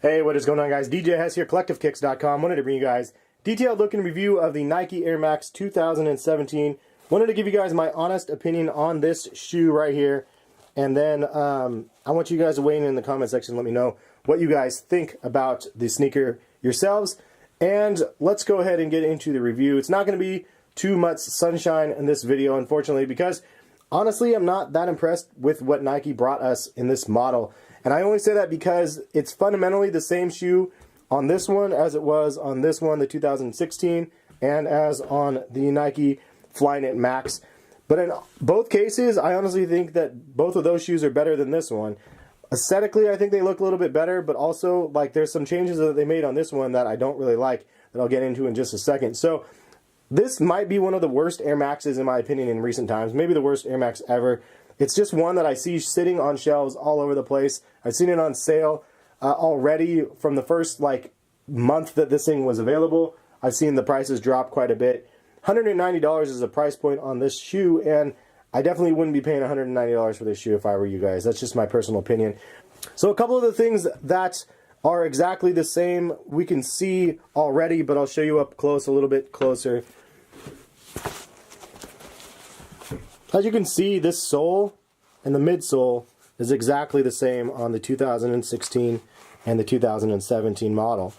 Hey, what is going on, guys? DJ Hess here, CollectiveKicks.com. Wanted to bring you guys detailed look and review of the Nike Air Max 2017. Wanted to give you guys my honest opinion on this shoe right here. And then I want you guys to weigh in the comment section. Let me know what you guys think about the sneaker yourselves. And let's go ahead and get into the review. It's not going to be too much sunshine in this video, unfortunately, because honestly, I'm not that impressed with what Nike brought us in this model. And I only say that because it's fundamentally the same shoe on this one as it was on this one, the 2016, and as on the Nike Flyknit Max. But in both cases, I honestly think that both of those shoes are better than this one. Aesthetically, I think they look a little bit better, but also like there's some changes that they made on this one that I don't really like that I'll get into in just a second. So this might be one of the worst Air Maxes in my opinion in recent times, maybe the worst Air Max ever. It's just one that I see sitting on shelves all over the place. I've seen it on sale already from the first month that this thing was available. I've seen the prices drop quite a bit. $190 is the price point on this shoe, and I definitely wouldn't be paying $190 for this shoe if I were you guys. That's just my personal opinion. So a couple of the things that are exactly the same we can see already, but I'll show you up close, a little bit closer. As you can see, this sole and the midsole is exactly the same on the 2016 and the 2017 model.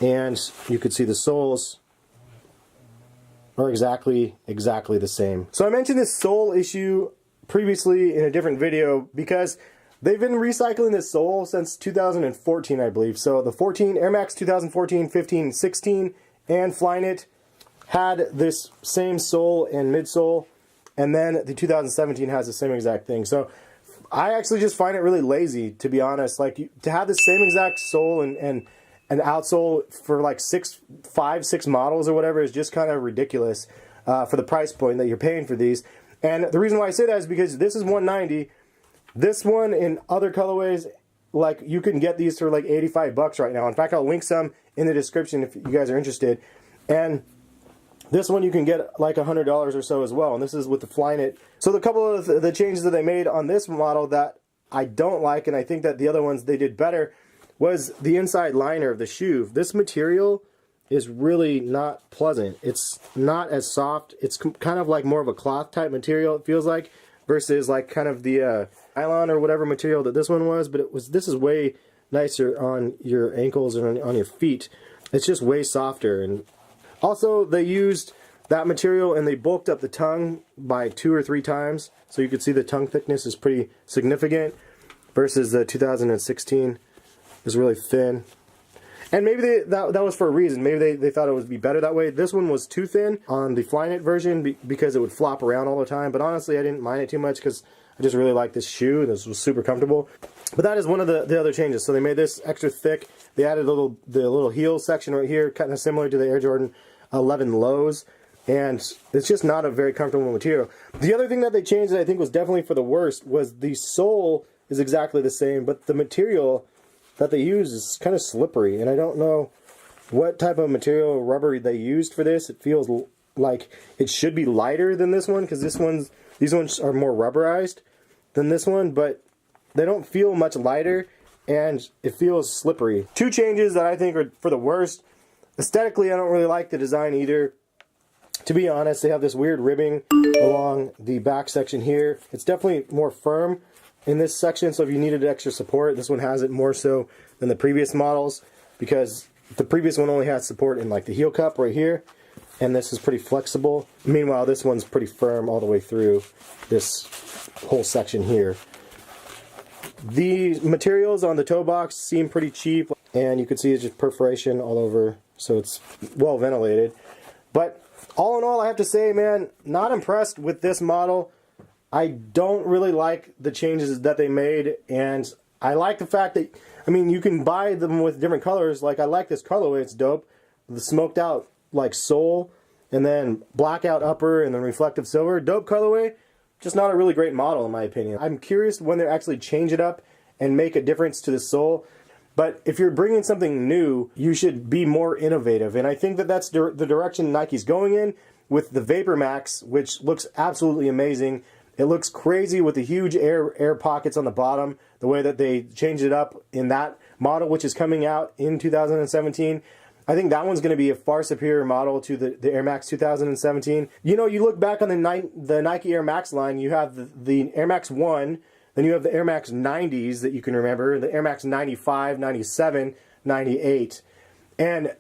And you can see the soles are exactly the same. So I mentioned this sole issue previously in a different video because they've been recycling this sole since 2014, I believe. So the Air Max 2014, 15, 16, and Flyknit had this same sole and midsole. And then the 2017 has the same exact thing. So I actually just find it really lazy, to be honest. Like, to have the same exact sole and outsole for like 5, 6 models or whatever is just kind of ridiculous for the price point that you're paying for these. And the reason why I say that is because this is $190. This one in other colorways, like, you can get these for like $85 right now. In fact, I'll link some in the description if you guys are interested. And this one you can get like $100 or so as well, and this is with the Flyknit. So the couple of the changes that they made on this model that I don't like, and I think that the other ones they did better, was the inside liner of the shoe. This material is really not pleasant. It's not as soft. It's kind of like more of a cloth type material, it feels like, versus like kind of the nylon or whatever material that this one was, but this is way nicer on your ankles and on your feet. It's just way softer. And also, they used that material and they bulked up the tongue by 2 or 3 times. So you can see the tongue thickness is pretty significant versus the 2016 is really thin. And maybe that was for a reason. Maybe they thought it would be better that way. This one was too thin on the Flyknit version because it would flop around all the time. But honestly, I didn't mind it too much because I just really like this shoe. This was super comfortable. But that is one of the other changes. So they made this extra thick. They added the little heel section right here, kind of similar to the Air Jordan 11 lows, and it's just not a very comfortable material. The other thing that they changed that I think was definitely for the worst was the sole is exactly the same, but the material that they use is kind of slippery, and I don't know what type of material rubber they used for this. It feels like it should be lighter than this one because these ones are more rubberized than this one, but they don't feel much lighter and it feels slippery. 2 changes that I think are for the worst. Aesthetically, I don't really like the design either. To be honest, they have this weird ribbing along the back section here. It's definitely more firm in this section, so if you needed extra support, this one has it more so than the previous models, because the previous one only had support in like the heel cup right here, and this is pretty flexible. Meanwhile, this one's pretty firm all the way through this whole section here. The materials on the toe box seem pretty cheap, and you can see it's just perforation all over, so it's well ventilated. But all in all, I have to say, man, not impressed with this model. I don't really like the changes that they made, and I like the fact that, I mean, you can buy them with different colors. Like, I like this colorway, it's dope. The smoked out like sole, and then blackout upper, and then reflective silver. Dope colorway, just not a really great model in my opinion. I'm curious when they actually change it up and make a difference to the sole. But if you're bringing something new, you should be more innovative. And I think that that's the direction Nike's going in with the Vapor Max, which looks absolutely amazing. It looks crazy with the huge air pockets on the bottom, the way that they changed it up in that model, which is coming out in 2017, I think that one's going to be a far superior model to the Air Max 2017. You know, you look back on the Nike Air Max line, you have the Air Max 1, then you have the Air Max 90s that you can remember, the Air Max 95, 97, 98. And,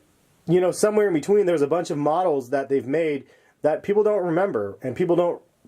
you know, somewhere in between, there's a bunch of models that they've made that people don't remember, and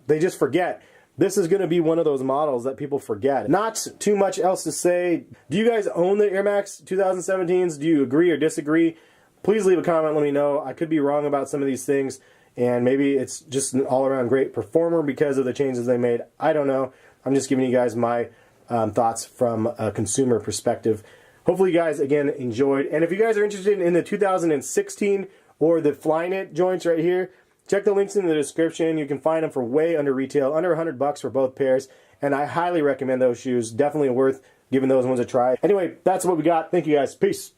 they just forget. This is going to be one of those models that people forget. Not too much else to say. Do you guys own the Air Max 2017s? Do you agree or disagree? Please leave a comment, let me know. I could be wrong about some of these things, and maybe it's just an all-around great performer because of the changes they made. I don't know. I'm just giving you guys my thoughts from a consumer perspective. Hopefully you guys, again, enjoyed. And if you guys are interested in the 2016 or the Flyknit joints right here, check the links in the description. You can find them for way under retail, under $100 for both pairs. And I highly recommend those shoes. Definitely worth giving those ones a try. Anyway, that's what we got. Thank you guys. Peace.